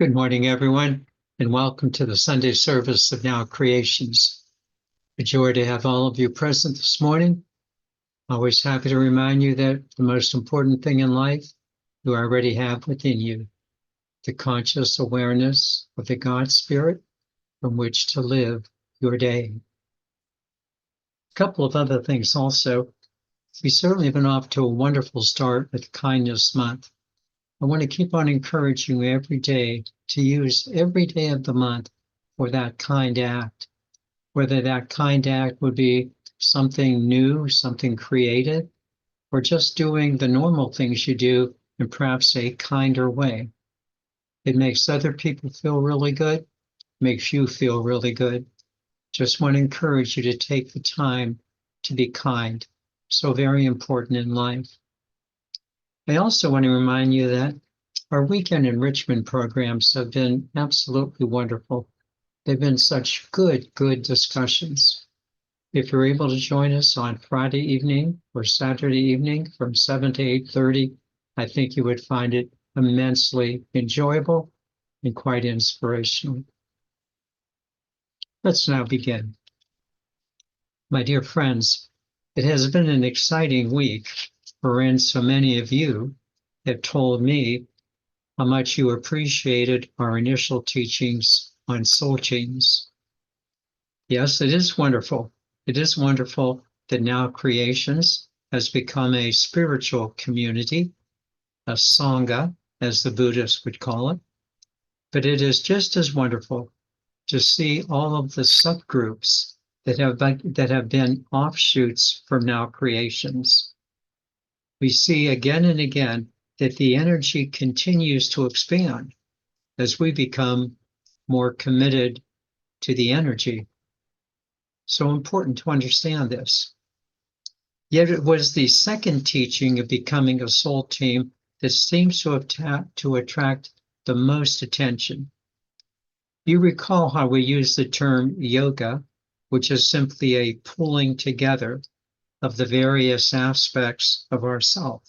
Good morning, everyone, and welcome to the Sunday service of Now Creations. A joy to have all of you present this morning. Always happy to remind you that the most important thing in life you already have within you, the conscious awareness of the God Spirit from which to live your day. A couple of other things also. We certainly have been off to a wonderful start with Kindness Month. I want to keep on encouraging you every day to use every day of the month for that kind act, whether that kind act would be something new, something creative, or just doing the normal things you do in perhaps a kinder way. It makes other people feel really good, makes you feel really good. Just want to encourage you to take the time to be kind. So very important in life. I also want to remind you that our weekend enrichment programs have been absolutely wonderful. They've been such good discussions. If you're able to join us on Friday evening or Saturday evening from 7 to 8:30, I think you would find it immensely enjoyable and quite inspirational. Let's now begin. My dear friends, it has been an exciting week, wherein so many of you have told me how much you appreciated our initial teachings on soul chains. Yes, it is wonderful. It is wonderful that Now Creations has become a spiritual community, a sangha, as the Buddhists would call it. But it is just as wonderful to see all of the subgroups that have been offshoots from Now Creations. We see again and again that the energy continues to expand as we become more committed to the energy. So important to understand this. Yet it was the second teaching of becoming a soul team that seems to have to attract the most attention. You recall how we use the term yoga, which is simply a pulling together of the various aspects of ourself.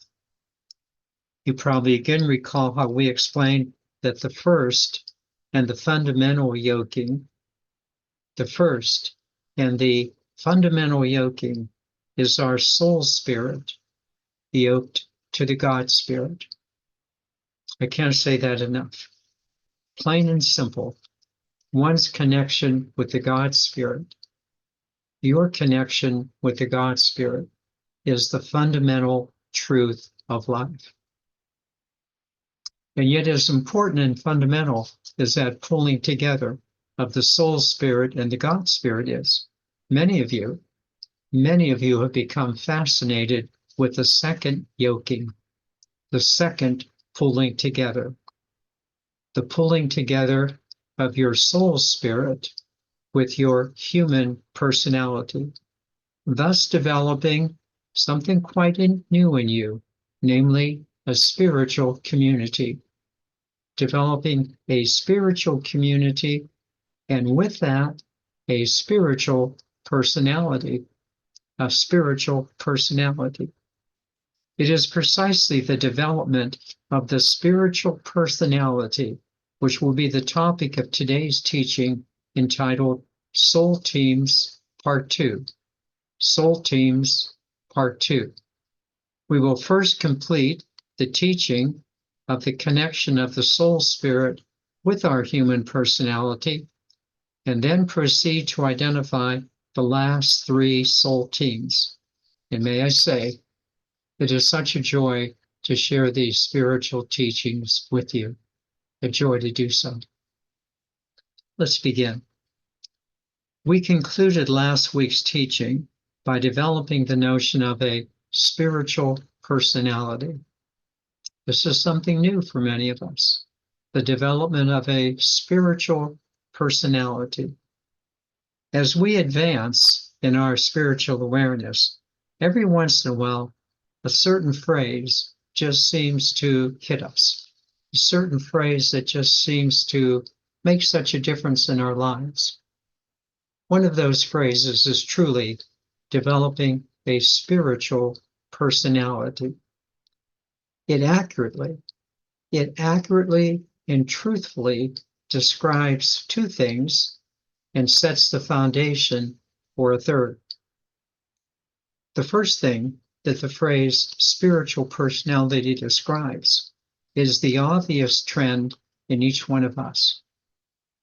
You probably again recall how we explained that the first and the fundamental yoking is our soul spirit yoked to the God Spirit. I can't say that enough. Plain and simple, one's connection with the God Spirit, your connection with the God Spirit, is the fundamental truth of life. And yet as important and fundamental as that pulling together of the soul spirit and the God Spirit is, many of you have become fascinated with the second yoking, the second pulling together, the pulling together of your soul spirit with your human personality, thus developing something quite new in you, namely a spiritual community, developing a spiritual community, and with that, a spiritual personality, a spiritual personality. It is precisely the development of the spiritual personality, which will be the topic of today's teaching entitled Soul Teams Part 2. Soul Teams Part 2. We will first complete the teaching of the connection of the soul spirit with our human personality, and then proceed to identify the last three soul teams. And may I say, it is such a joy to share these spiritual teachings with you. A joy to do so. Let's begin. We concluded last week's teaching by developing the notion of a spiritual personality. This is something new for many of us, the development of a spiritual personality. As we advance in our spiritual awareness, every once in a while, a certain phrase just seems to hit us, a certain phrase that just seems to make such a difference in our lives. One of those phrases is truly developing a spiritual personality. It accurately and truthfully describes two things and sets the foundation for a third. The first thing that the phrase spiritual personality describes is the obvious trend in each one of us.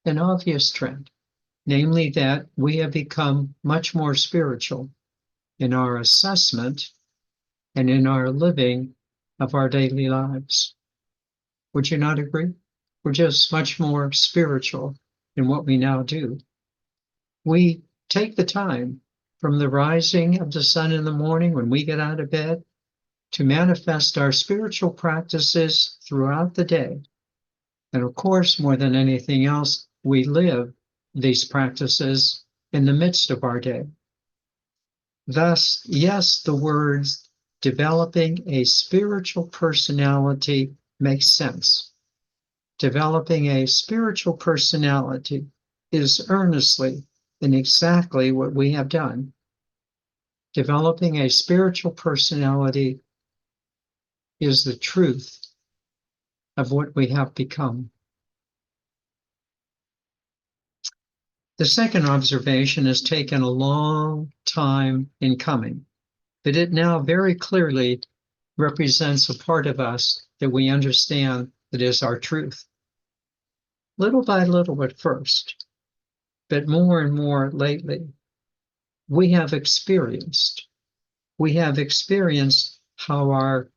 An obvious trend, namely that we have become much more spiritual in our assessment and in our living of our daily lives. Would you not agree? We're just much more spiritual in what we now do. We take the time from the rising of the sun in the morning when we get out of bed to manifest our spiritual practices throughout the day. And of course, more than anything else, we live these practices in the midst of our day. Thus, yes, the words developing a spiritual personality makes sense. Developing a spiritual personality is earnestly and exactly what we have done. Developing a spiritual personality is the truth of what we have become. The second observation has taken a long time in coming, but it now very clearly represents a part of us that we understand that is our truth. Little by little at first, but more and more lately, we have experienced how our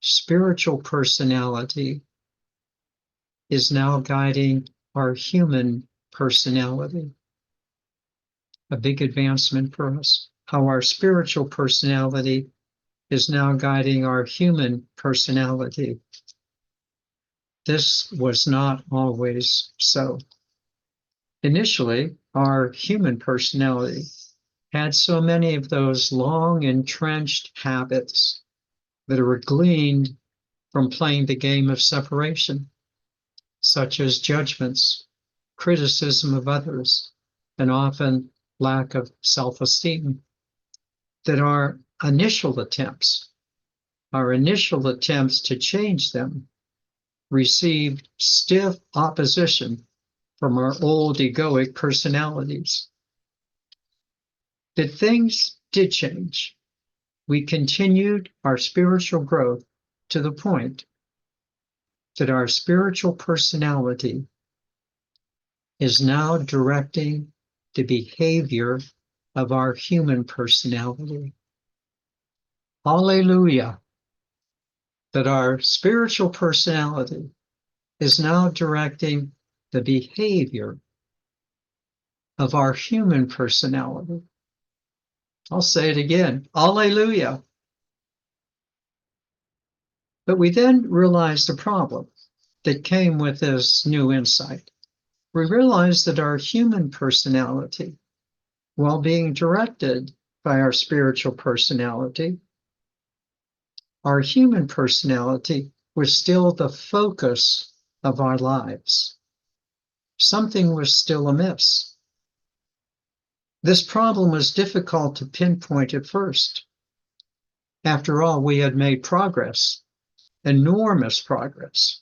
spiritual personality is now guiding our human personality. A big advancement for us. How our spiritual personality is now guiding our human personality. This was not always so. Initially, our human personality had so many of those long entrenched habits that were gleaned from playing the game of separation, such as judgments, criticism of others, and often lack of self-esteem, that our initial attempts to change them received stiff opposition from our old egoic personalities. But things did change. We continued our spiritual growth to the point that our spiritual personality is now directing the behavior of our human personality. Hallelujah! That our spiritual personality is now directing the behavior of our human personality. I'll say it again. Hallelujah! But we then realized the problem that came with this new insight. We realized that our human personality, while being directed by our spiritual personality, our human personality was still the focus of our lives. Something was still amiss. This problem was difficult to pinpoint at first. After all, we had made progress, enormous progress.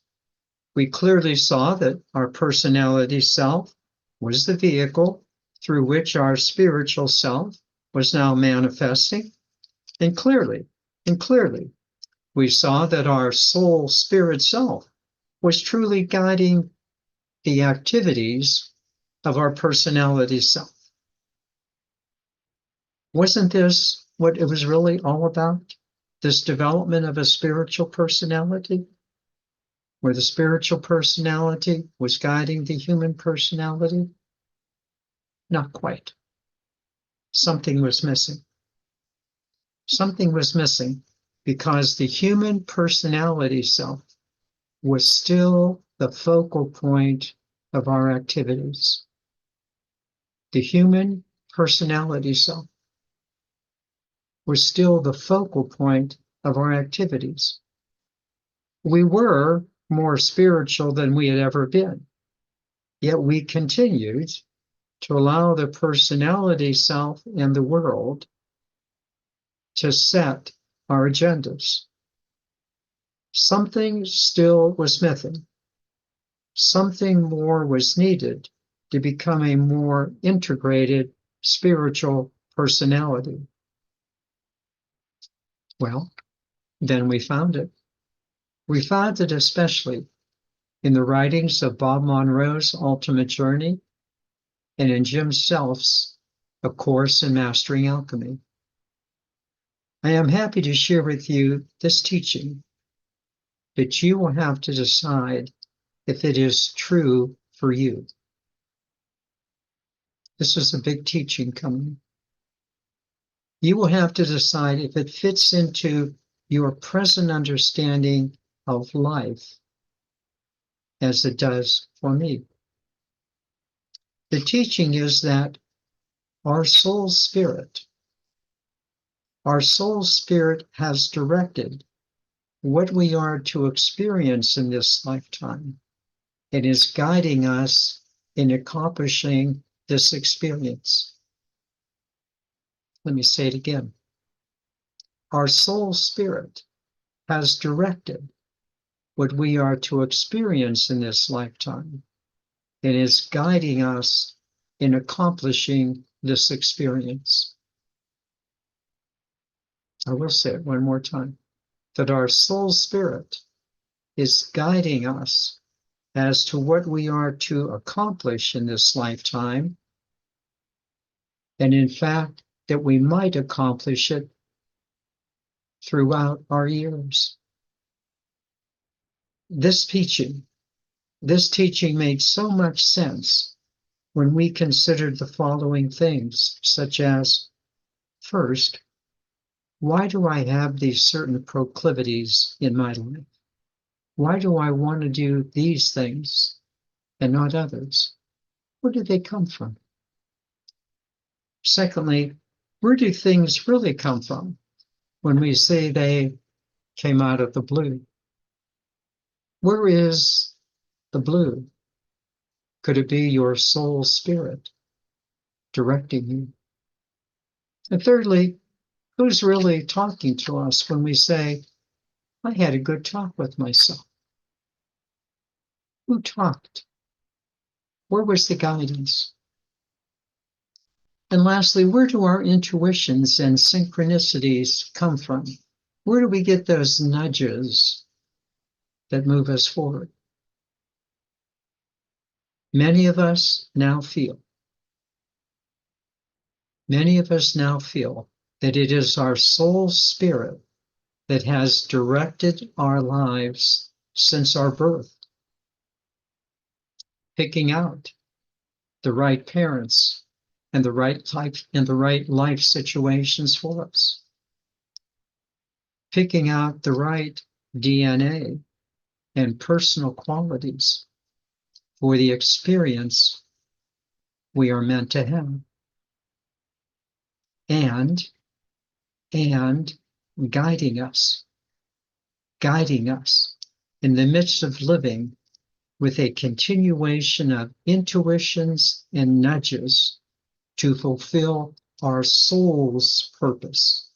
We clearly saw that our personality self was the vehicle through which our spiritual self was now manifesting. And clearly, we saw that our soul spirit self was truly guiding the activities of our personality self. Wasn't this what it was really all about? This development of a spiritual personality? Where the spiritual personality was guiding the human personality? Not quite. Something was missing. Something was missing because the human personality self was still the focal point of our activities. The human personality self was still the focal point of our activities. We were more spiritual than we had ever been, yet we continued to allow the personality self and the world to set our agendas. Something still was missing. something more was needed to become a more integrated spiritual personality. Well, then we found it. We found it especially in the writings of Bob Monroe's Ultimate Journey and in Jim Self's A Course in Mastering Alchemy. I am happy to share with you this teaching, but you will have to decide if it is true for you. This is a big teaching coming. You will have to decide if it fits into your present understanding of life as it does for me. The teaching is that our soul spirit has directed what we are to experience in this lifetime. It is guiding us in accomplishing this experience. Let me say it again. Our soul spirit has directed what we are to experience in this lifetime. It is guiding us in accomplishing this experience. I will say it one more time, that our soul spirit is guiding us as to what we are to accomplish in this lifetime, and in fact, that we might accomplish it throughout our years. This teaching made so much sense when we considered the following things, such as, first, why do I have these certain proclivities in my life? Why do I want to do these things and not others? Where do they come from? Secondly, where do things really come from when we say they came out of the blue? Where is the blue? Could it be your soul spirit directing you? And thirdly, who's really talking to us when we say, I had a good talk with myself? Who talked? Where was the guidance? And lastly, where do our intuitions and synchronicities come from? Where do we get those nudges that move us forward? Many of us now feel that it is our soul spirit that has directed our lives since our birth, picking out the right parents and the right life situations for us, picking out the right DNA and personal qualities for the experience we are meant to have, and guiding us in the midst of living with a continuation of intuitions and nudges to fulfill our soul's purpose.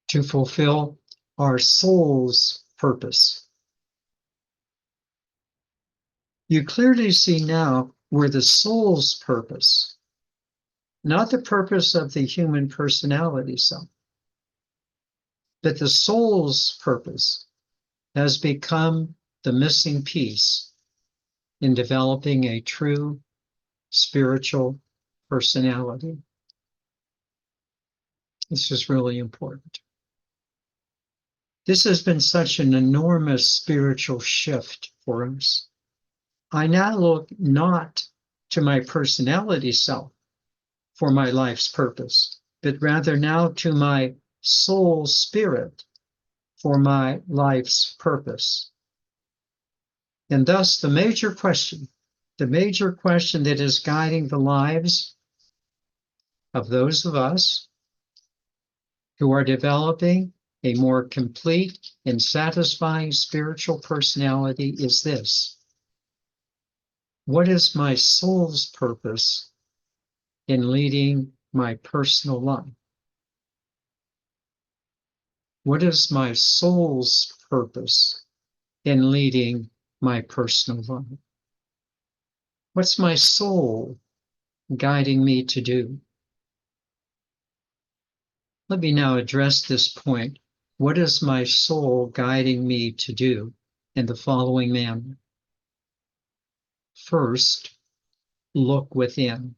To fulfill our soul's purpose. You clearly see now where the soul's purpose, not the purpose of the human personality self, but the soul's purpose has become the missing piece in developing a true spiritual personality. This is really important. This has been such an enormous spiritual shift for us. I now look not to my personality self for my life's purpose, but rather now to my soul spirit for my life's purpose. And thus the major question that is guiding the lives of those of us who are developing a more complete and satisfying spiritual personality is this: what is my soul's purpose in leading my personal life? What is my soul's purpose in leading my personal life? What's my soul guiding me to do? Let me now address this point. What is my soul guiding me to do in the following manner? First, look within.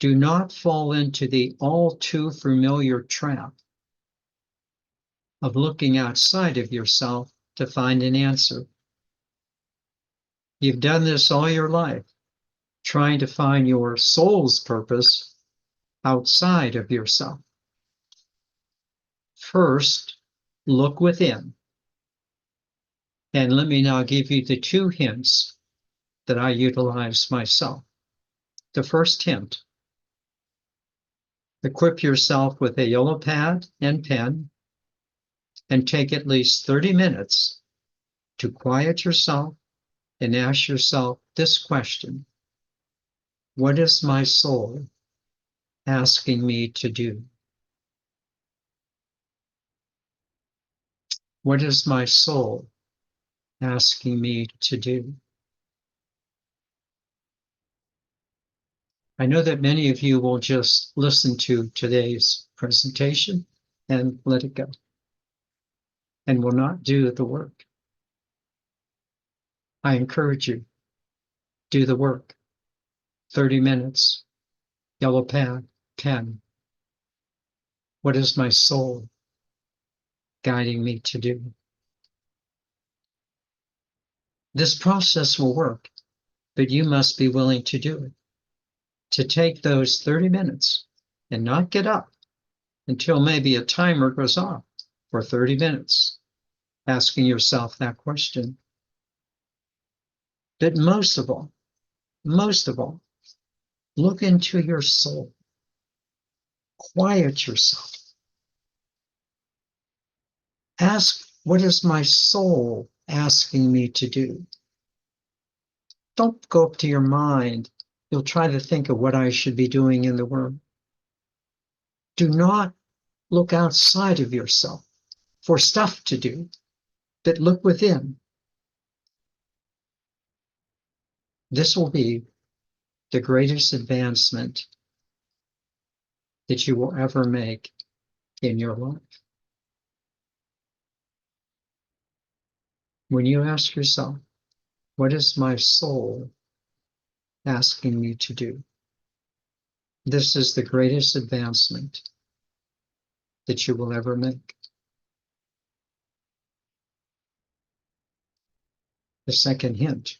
Do not fall into the all too familiar trap of looking outside of yourself to find an answer. You've done this all your life, trying to find your soul's purpose outside of yourself. First, look within. And let me now give you the two hints that I utilize myself. The first hint: equip yourself with a yellow pad and pen and take at least 30 minutes to quiet yourself and ask yourself this question: what is my soul asking me to do? What is my soul asking me to do? I know that many of you will just listen to today's presentation and let it go and will not do the work. I encourage you, do the work. 30 minutes, yellow pad, pen. What is my soul guiding me to do? This process will work, but you must be willing to do it. To take those 30 minutes and not get up until maybe a timer goes off for 30 minutes, asking yourself that question. But most of all, look into your soul. Quiet yourself. Ask, what is my soul asking me to do? Don't go up to your mind. You'll try to think of what I should be doing in the world. Do not look outside of yourself for stuff to do, but look within. This will be the greatest advancement that you will ever make in your life. When you ask yourself, what is my soul asking me to do? This is the greatest advancement that you will ever make. The second hint: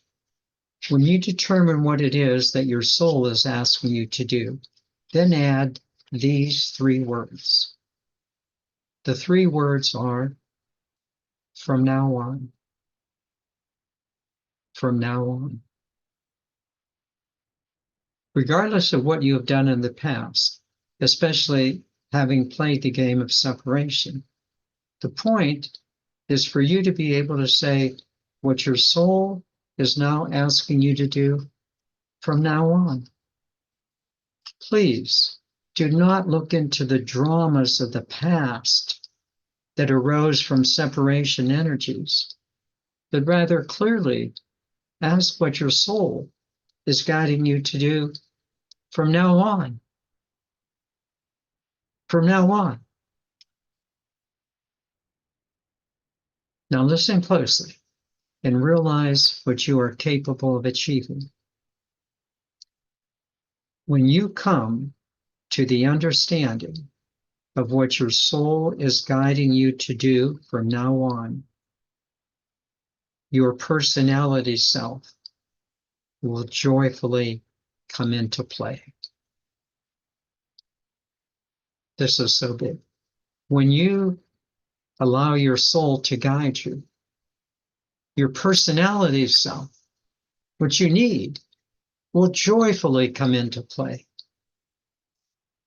when you determine what it is that your soul is asking you to do, then add these 3 words. The 3 words are, from now on. From now on. Regardless of what you have done in the past, especially having played the game of separation, the point is for you to be able to say what your soul is now asking you to do from now on. Please do not look into the dramas of the past that arose from separation energies, but rather clearly ask what your soul is guiding you to do from now on. From now on. Now listen closely and realize what you are capable of achieving. When you come to the understanding of what your soul is guiding you to do from now on, your personality self will joyfully come into play. This is so big. When you allow your soul to guide you, your personality self, what you need, will joyfully come into play.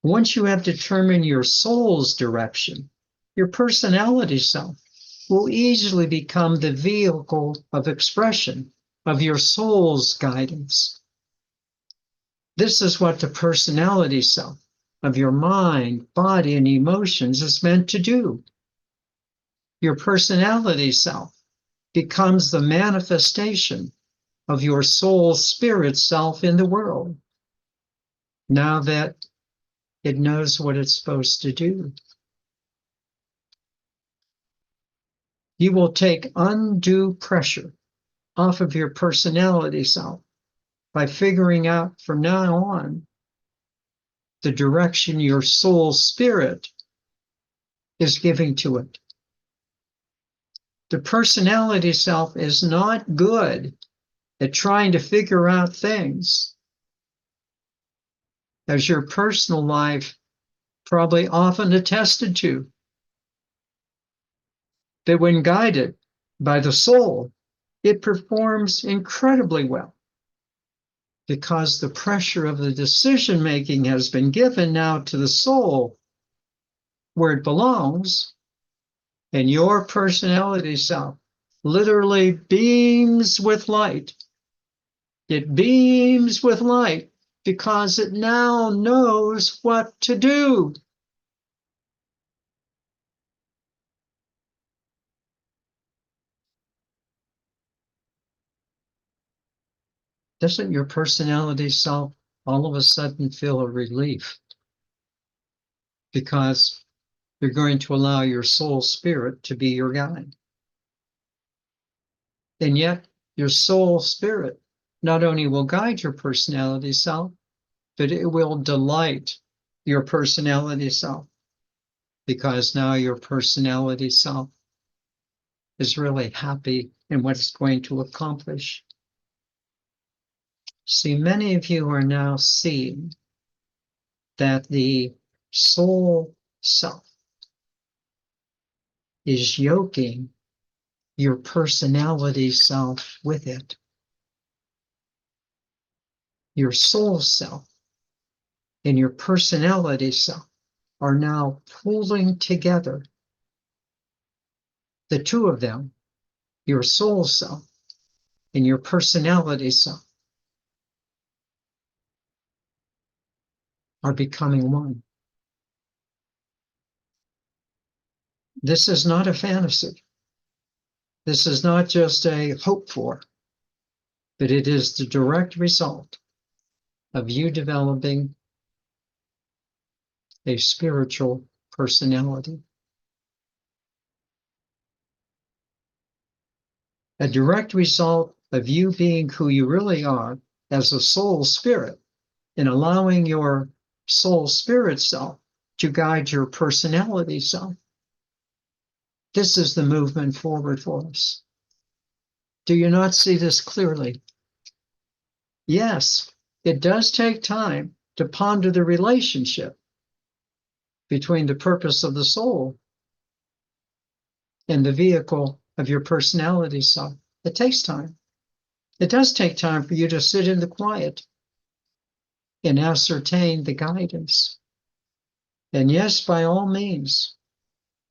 Once you have determined your soul's direction, your personality self will easily become the vehicle of expression of your soul's guidance. This is what the personality self of your mind, body, and emotions is meant to do. Your personality self becomes the manifestation of your soul spirit self in the world, now that it knows what it's supposed to do. You will take undue pressure off of your personality self by figuring out from now on the direction your soul spirit is giving to it. The personality self is not good at trying to figure out things, as your personal life probably often attested to. That when guided by the soul, it performs incredibly well, because the pressure of the decision making has been given now to the soul where it belongs, and your personality self literally beams with light. It beams with light because it now knows what to do. Doesn't your personality self all of a sudden feel a relief? Because you're going to allow your soul spirit to be your guide. And yet, your soul spirit not only will guide your personality self, but it will delight your personality self, because now your personality self is really happy in what it's going to accomplish. See, many of you are now seeing that the soul self is yoking your personality self with it. Your soul self and your personality self are now pulling together. The two of them, your soul self and your personality self, are becoming one. This is not a fantasy. This is not just a hope for, but it is the direct result of you developing a spiritual personality. A direct result of you being who you really are as a soul spirit, and allowing your soul spirit self to guide your personality self. This is the movement forward for us. Do you not see this clearly? Yes, it does take time to ponder the relationship between the purpose of the soul and the vehicle of your personality self. It takes time. It does take time for you to sit in the quiet and ascertain the guidance. And yes, by all means,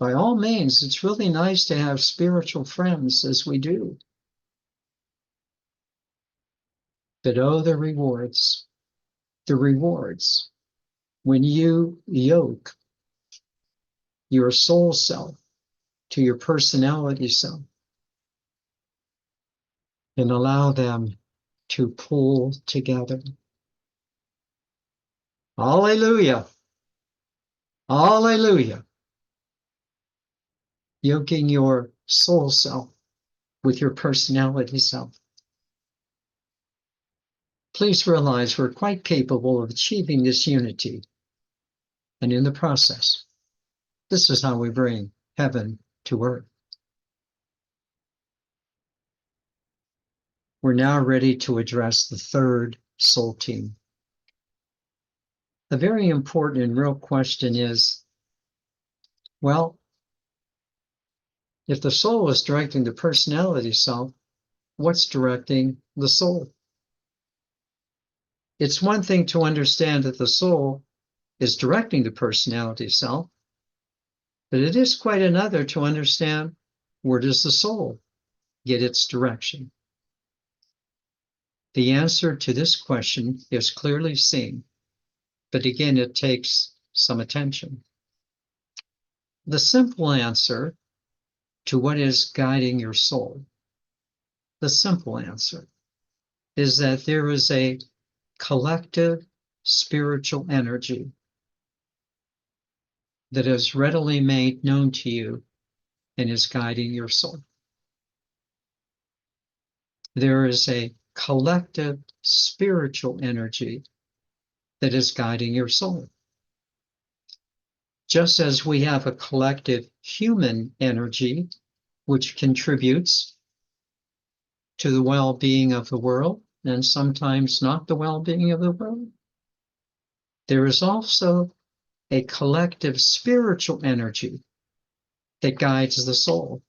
it's really nice to have spiritual friends, as we do. But oh, the rewards when you yoke your soul self to your personality self and allow them to pull together. Hallelujah. Hallelujah. Yoking your soul self with your personality self. Please realize we're quite capable of achieving this unity. And in the process, this is how we bring heaven to earth. We're now ready to address the third soul team. A very important and real question is, well, if the soul is directing the personality self, what's directing the soul? It's one thing to understand that the soul is directing the personality self, but it is quite another to understand, where does the soul get its direction? The answer to this question is clearly seen, but again, it takes some attention. The simple answer to what is guiding your soul the simple answer is that there is a collective spiritual energy that is readily made known to you and is guiding your soul. There is a collective spiritual energy that is guiding your soul. Just as we have a collective human energy which contributes to the well-being of the world and sometimes not the well-being of the world, there is also a collective spiritual energy that guides the soul.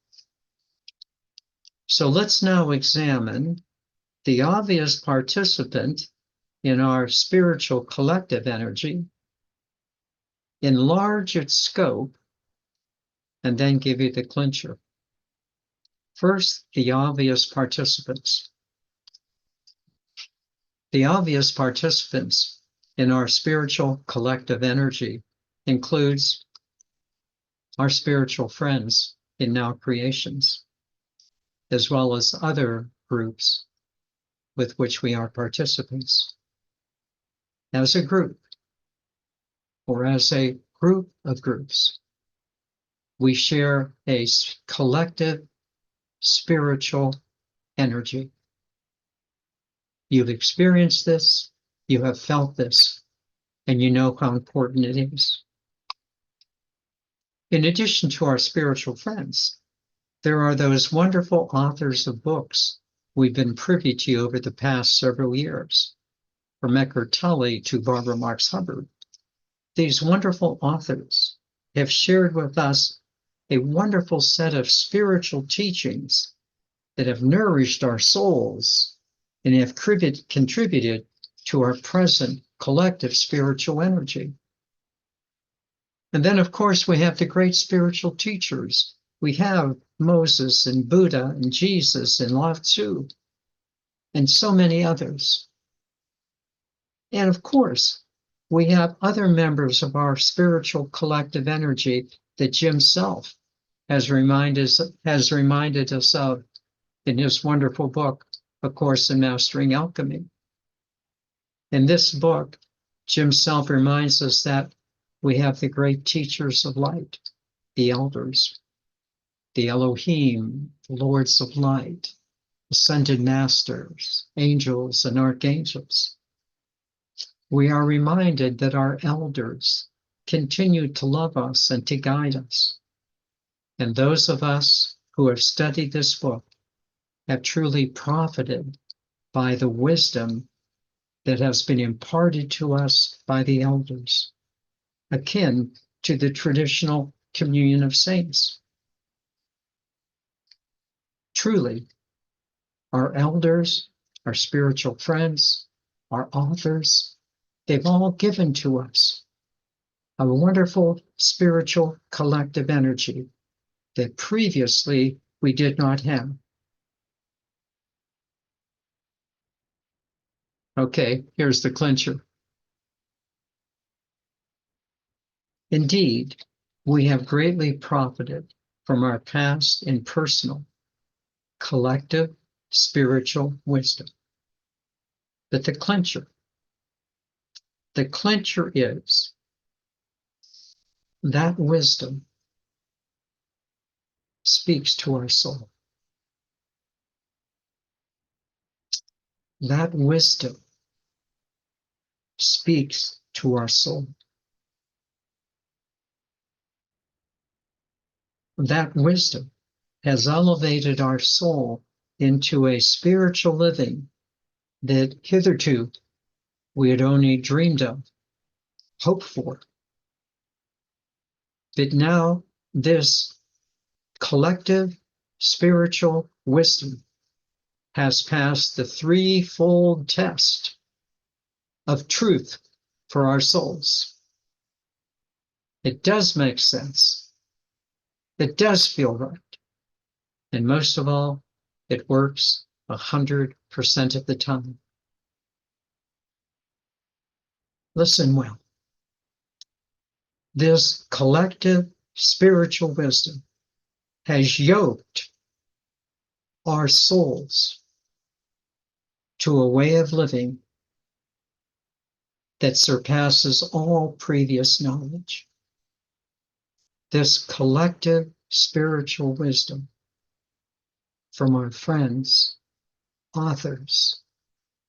So let's now examine the obvious participant in our spiritual collective energy, enlarge its scope, and then give you the clincher. First, the obvious participants. The obvious participants in our spiritual collective energy includes our spiritual friends in Now Creations, as well as other groups with which we are participants. As a group, or as a group of groups, we share a collective spiritual energy. You've experienced this, you have felt this, and you know how important it is. In addition to our spiritual friends, there are those wonderful authors of books we've been privy to over the past several years, from Eckhart Tolle to Barbara Marx Hubbard. These wonderful authors have shared with us a wonderful set of spiritual teachings that have nourished our souls and have contributed to our present collective spiritual energy. And then, of course, we have the great spiritual teachers. We have Moses and Buddha and Jesus and Lao Tzu and so many others. And of course, we have other members of our spiritual collective energy that Jim Self has reminded us of in his wonderful book, A Course in Mastering Alchemy. In this book, Jim Self reminds us that we have the great teachers of light, the elders, the Elohim, the lords of light, ascended masters, angels, and archangels. We are reminded that our elders continue to love us and to guide us. And those of us who have studied this book have truly profited by the wisdom that has been imparted to us by the elders, akin to the traditional communion of saints. Truly, our elders, our spiritual friends, our authors, they've all given to us a wonderful spiritual collective energy that previously we did not have. Okay, here's the clincher. Indeed, we have greatly profited from our past and personal collective spiritual wisdom. But the clincher is that wisdom speaks to our soul. That wisdom speaks to our soul. That wisdom has elevated our soul into a spiritual living that hitherto we had only dreamed of, hoped for. But now this collective spiritual wisdom has passed the threefold test of truth for our souls. It does make sense. It does feel right. And most of all, it works 100% of the time. Listen well. This collective spiritual wisdom has yoked our souls to a way of living that surpasses all previous knowledge. This collective spiritual wisdom from our friends, authors,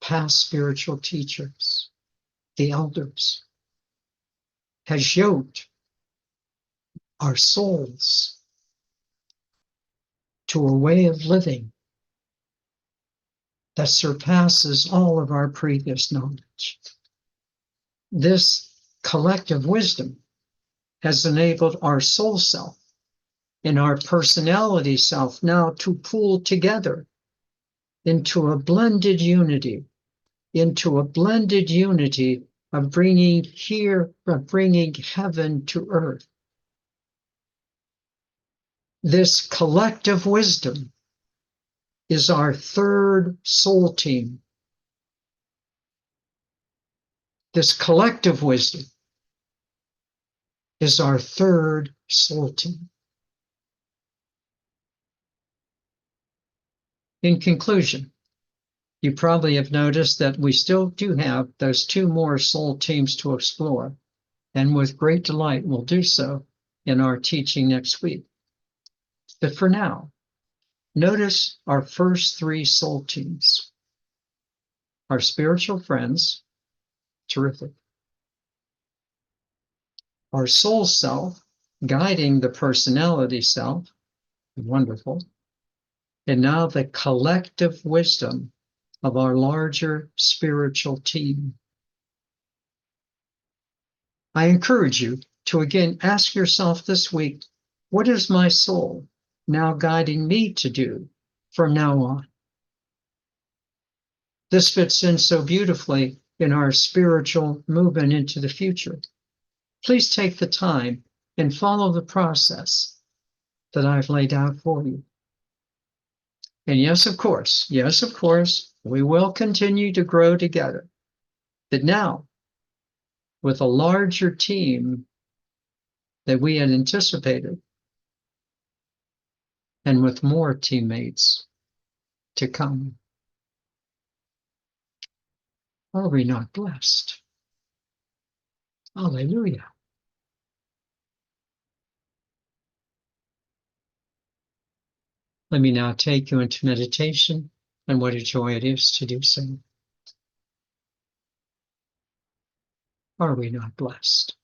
past spiritual teachers, the elders, has yoked our souls to a way of living that surpasses all of our previous knowledge. This collective wisdom has enabled our soul self and our personality self now to pool together into a blended unity, of bringing heaven to earth. This collective wisdom is our third soul team. This collective wisdom is our third soul team. In conclusion, you probably have noticed that we still do have those two more soul teams to explore, and with great delight we'll do so in our teaching next week. But for now, notice our first three soul teams. Our spiritual friends, terrific. Our soul self, guiding the personality self, wonderful. And now the collective wisdom of our larger spiritual team. I encourage you to again ask yourself this week, what is my soul now guiding me to do from now on? This fits in so beautifully in our spiritual movement into the future. Please take the time and follow the process that I've laid out for you. And yes, of course, we will continue to grow together. But now, with a larger team that we had anticipated, and with more teammates to come. Are we not blessed? Hallelujah. Let me now take you into meditation, and what a joy it is to do so. Are we not blessed?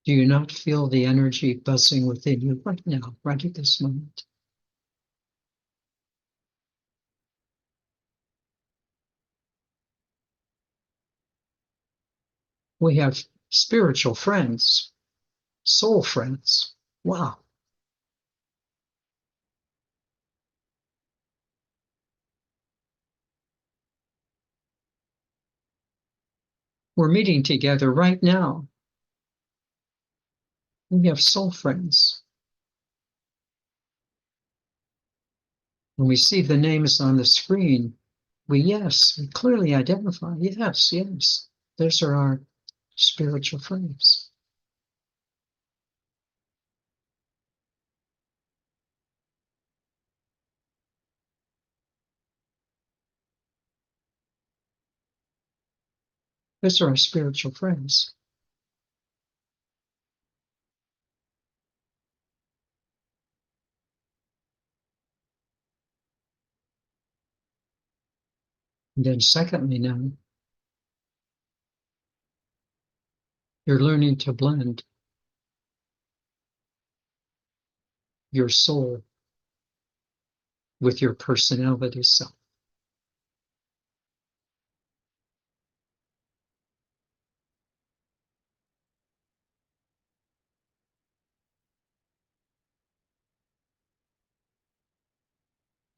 Do you not feel the energy buzzing within you right now, right at this moment? We have spiritual friends, soul friends. Wow. We're meeting together right now. We have soul friends. When we see the names on the screen, we clearly identify. Yes. Those are our spiritual friends. Those are our spiritual friends. And then secondly now, you're learning to blend your soul with your personality self.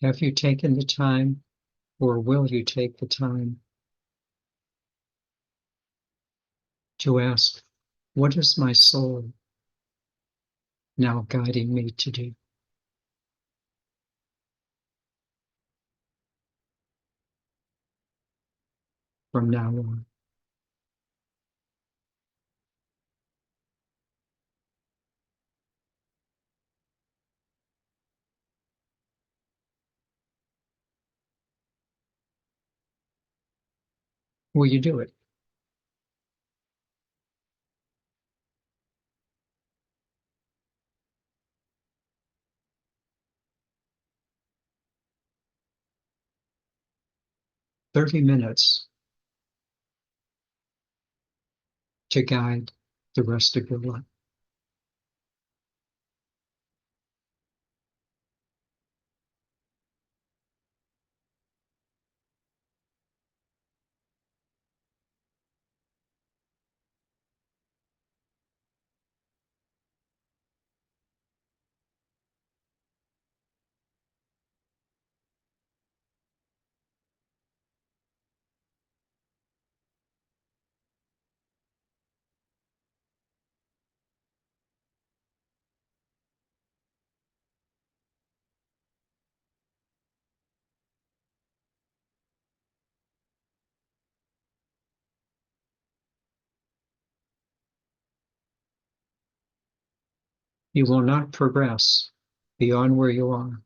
Have you taken the time, or will you take the time to ask, what is my soul now guiding me to do from now on? Will you do it? "30 minutes to guide the rest of your life." You will not progress beyond where you are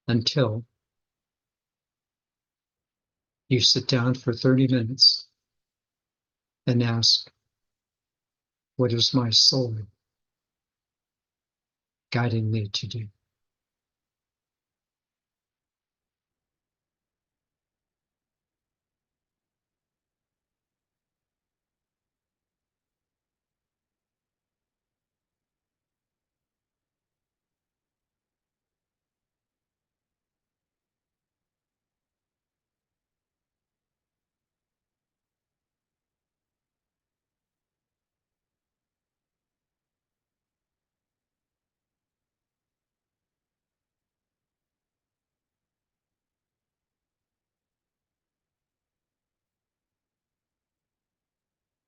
until you sit down for 30 minutes and ask, what is my soul guiding me to do?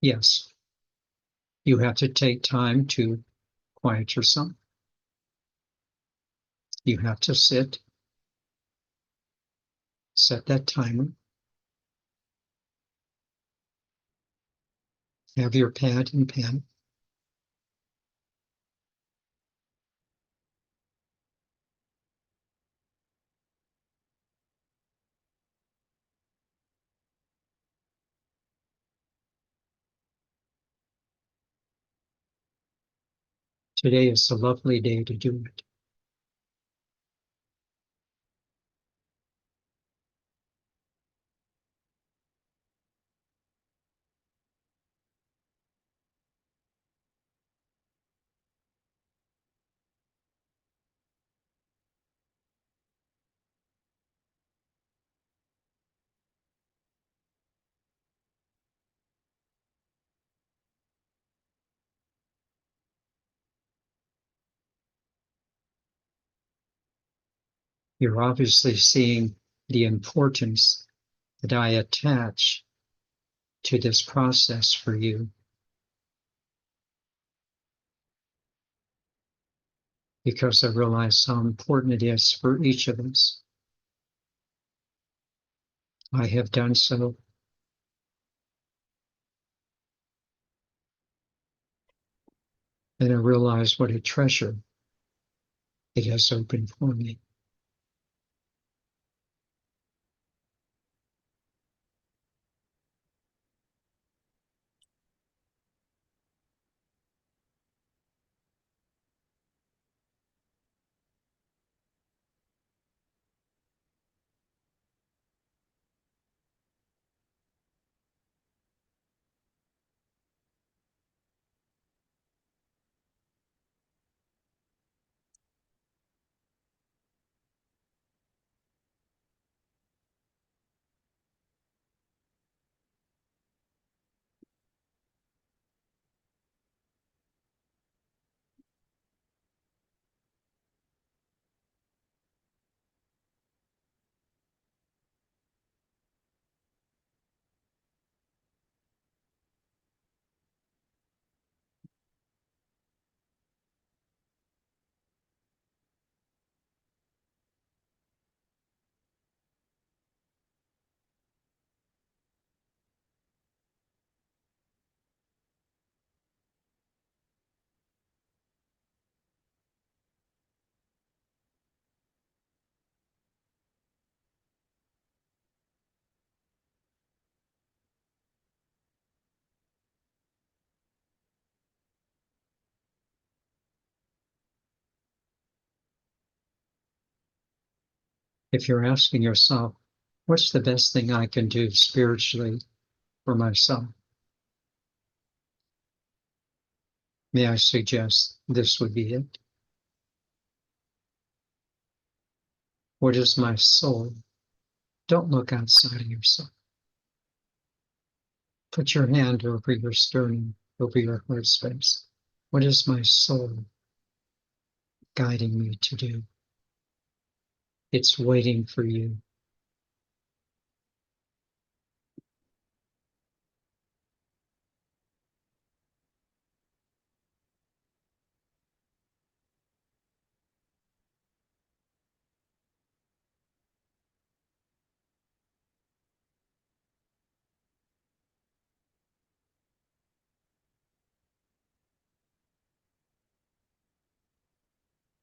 Yes, you have to take time to quiet yourself. You have to sit, set that timer, have your pad and pen. Today is a lovely day to do it. You're obviously seeing the importance that I attach to this process for you, because I realize how important it is for each of us. I have done so, and I realize what a treasure it has opened for me. if you're asking yourself, what's the best thing I can do spiritually for myself? May I suggest this would be it? What is my soul? Don't look outside of yourself. Put your hand over your sternum, over your heart space. What is my soul guiding me to do? It's waiting for you.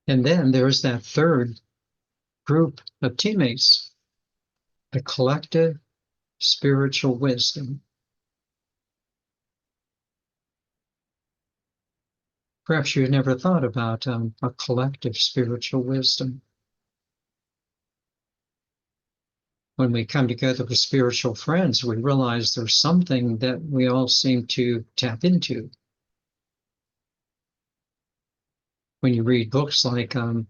And then there's that third group of teammates, the collective spiritual wisdom. Perhaps you never thought about a collective spiritual wisdom. When we come together with spiritual friends, we realize there's something that we all seem to tap into. When you read books like The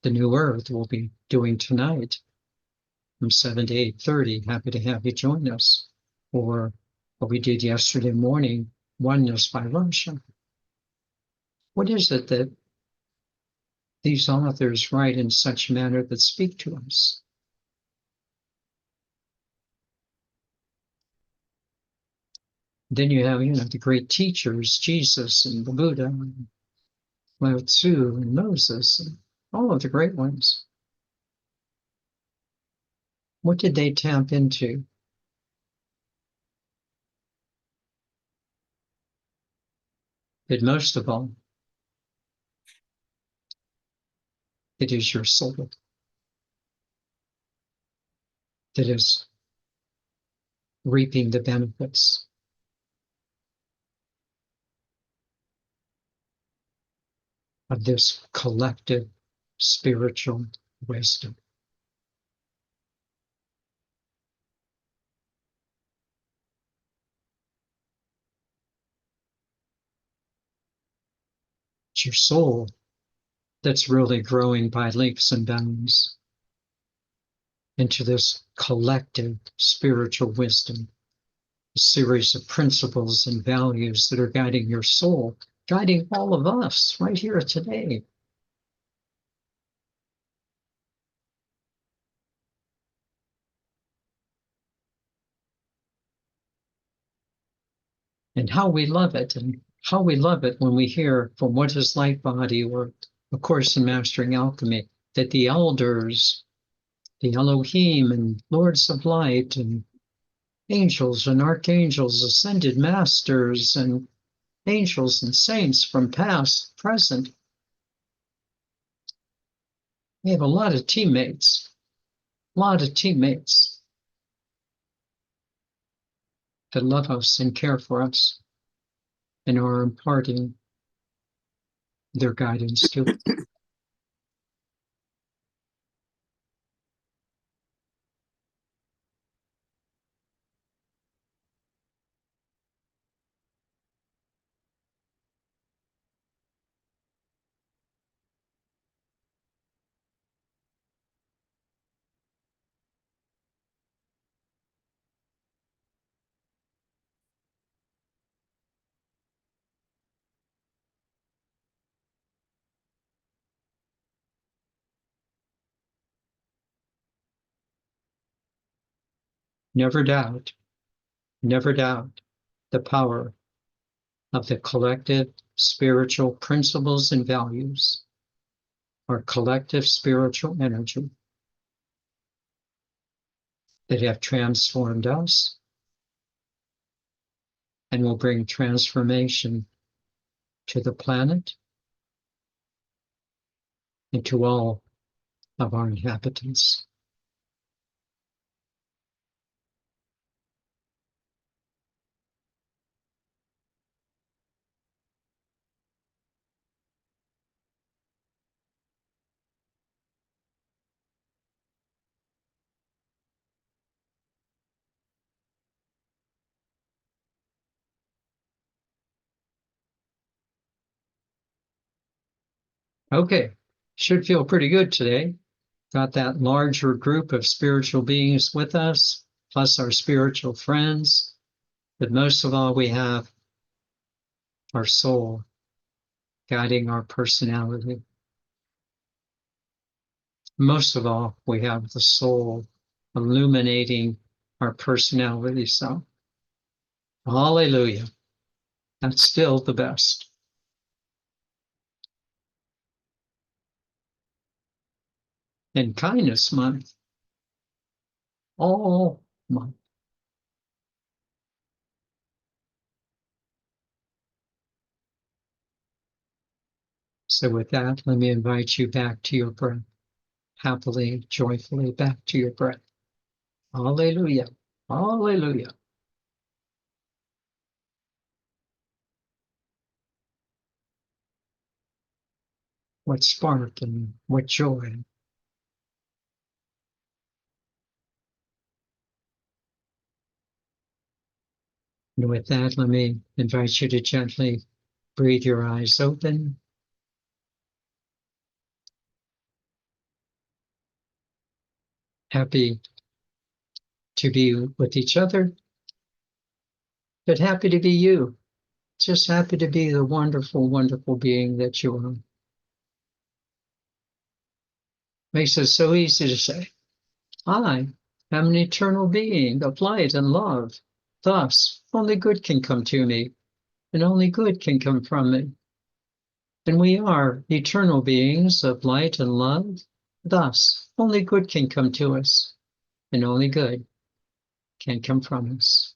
New Earth, we'll be doing tonight from 7 to 8:30, happy to have you join us. Or what we did yesterday morning, Oneness by Russia. What is it that these authors write in such manner that speak to us? Then you have, the great teachers, Jesus and the Buddha, and Lao Tzu and Moses, and all of the great ones. What did they tap into? But most of all, it is your soul that is reaping the benefits of this collective spiritual wisdom. It's your soul that's really growing by leaps and bounds into this collective spiritual wisdom, a series of principles and values that are guiding your soul, guiding all of us right here today. And how we love it, and how we love it when we hear from What is Light Body or A Course in Mastering Alchemy that the elders, the Elohim and Lords of Light and angels and archangels, ascended masters and angels and saints from past, present. We have a lot of teammates that love us and care for us and are imparting their guidance to us. Never doubt, never doubt the power of the collective spiritual principles and values, our collective spiritual energy that have transformed us and will bring transformation to the planet and to all of our inhabitants. Okay, should feel pretty good today. Got that larger group of spiritual beings with us, plus our spiritual friends. But most of all, we have our soul guiding our personality. Most of all, we have the soul illuminating our personality. So, hallelujah. That's still the best. In Kindness Month, all month. So with that, let me invite you back to your breath, happily, joyfully back to your breath. Hallelujah. Hallelujah. What spark and what joy. And with that, let me invite you to gently breathe your eyes open. Happy to be with each other, but happy to be you. Just happy to be the wonderful, wonderful being that you are. Makes it so easy to say, I am an eternal being of light and love. Thus, only good can come to me, and only good can come from me. And we are eternal beings of light and love. Thus, only good can come to us, and only good can come from us.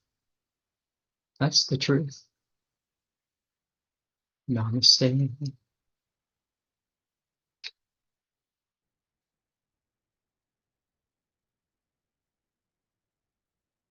That's the truth. Namaste.